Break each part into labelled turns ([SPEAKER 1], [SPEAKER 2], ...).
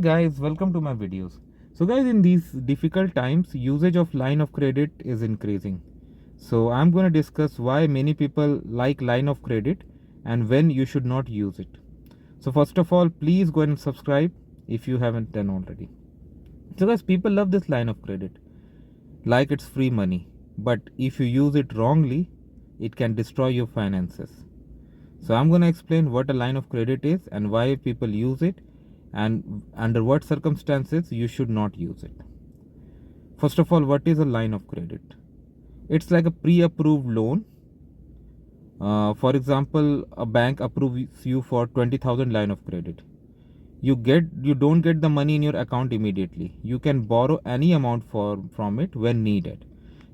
[SPEAKER 1] Guys, welcome to my videos. So guys, in these difficult times, usage of line of credit is increasing. So I'm going to discuss why many people like line of credit and when you should not use it. So first of all, please go and subscribe if you haven't done already. So guys, people love this line of credit like it's free money, but if you use it wrongly, it can destroy your finances. So I'm going to explain what a line of credit is and why people use it and under what circumstances you should not use it. First of all, what is a line of credit? It's like a pre-approved loan. For example, a bank approves you for 20,000 line of credit. You don't get the money in your account immediately. You can borrow any amount from it when needed.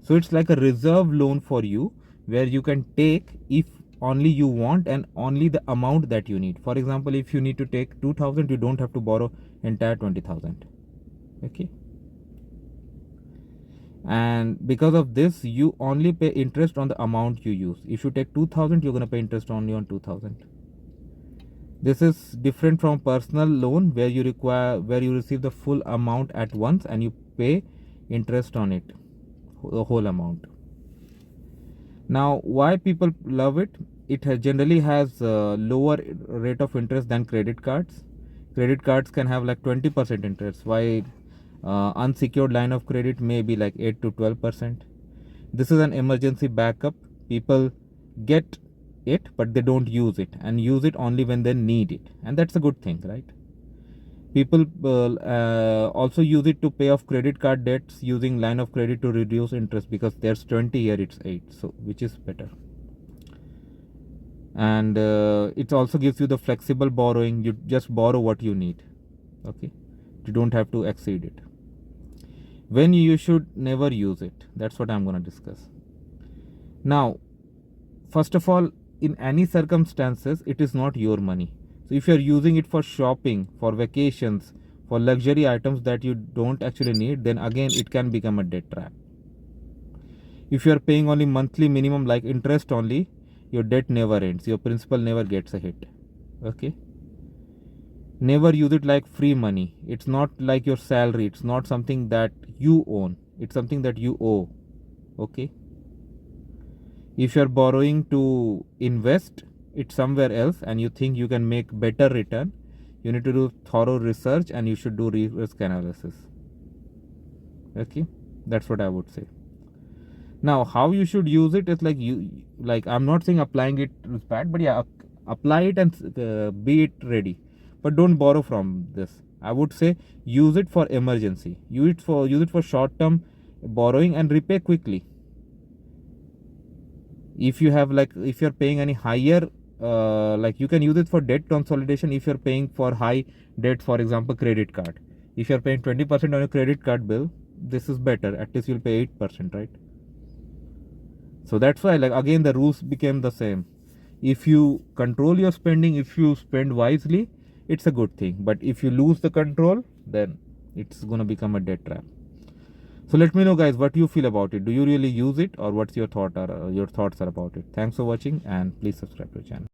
[SPEAKER 1] So it's like a reserve loan for you where you can take if only you want and only the amount that you need. For example, if you need to take 2,000, you don't have to borrow entire 20,000. Okay. And because of this, you only pay interest on the amount you use. If you take 2,000, you're going to pay interest only on 2,000. This is different from personal loan where you receive the full amount at once and you pay interest on it, the whole amount. Now, why people love it? It generally has a lower rate of interest than credit cards. Credit cards can have like 20% interest, while unsecured line of credit may be like 8 to 12%. This is an emergency backup. People get it, but they don't use it and use it only when they need it. And that's a good thing, right? People also use it to pay off credit card debts using line of credit to reduce interest because there's 20 here, it's 8. So which is better. And it also gives you the flexible borrowing. You just borrow what you need. Okay. You don't have to exceed it. When you should never use it. That's what I'm going to discuss. Now, first of all, in any circumstances, it is not your money. So if you're using it for shopping, for vacations, for luxury items that you don't actually need, then again it can become a debt trap. If you're paying only monthly minimum like interest only, your debt never ends. Your principal never gets a hit. Okay. Never use it like free money. It's not like your salary. It's not something that you own. It's something that you owe. Okay. If you're borrowing to invest it somewhere else and you think you can make better return, you need to do thorough research and you should do risk analysis. Okay, that's what I would say. Now, how you should use it is like I'm not saying applying it is bad, but yeah, apply it and be it ready. But don't borrow from this. I would say use it for emergency. Use it for short-term borrowing and repay quickly. If you have if you're paying any higher you can use it for debt consolidation. If you're paying for high debt, for example credit card, if you're paying 20% on your credit card bill, this is better. At least you'll pay 8%, right? So that's why again the rules became the same. If you control your spending, if you spend wisely, it's a good thing. But if you lose the control, then it's gonna become a debt trap. So let me know guys what you feel about it. Do you really use it, or what's your thoughts are about it? Thanks for watching and please subscribe to the channel.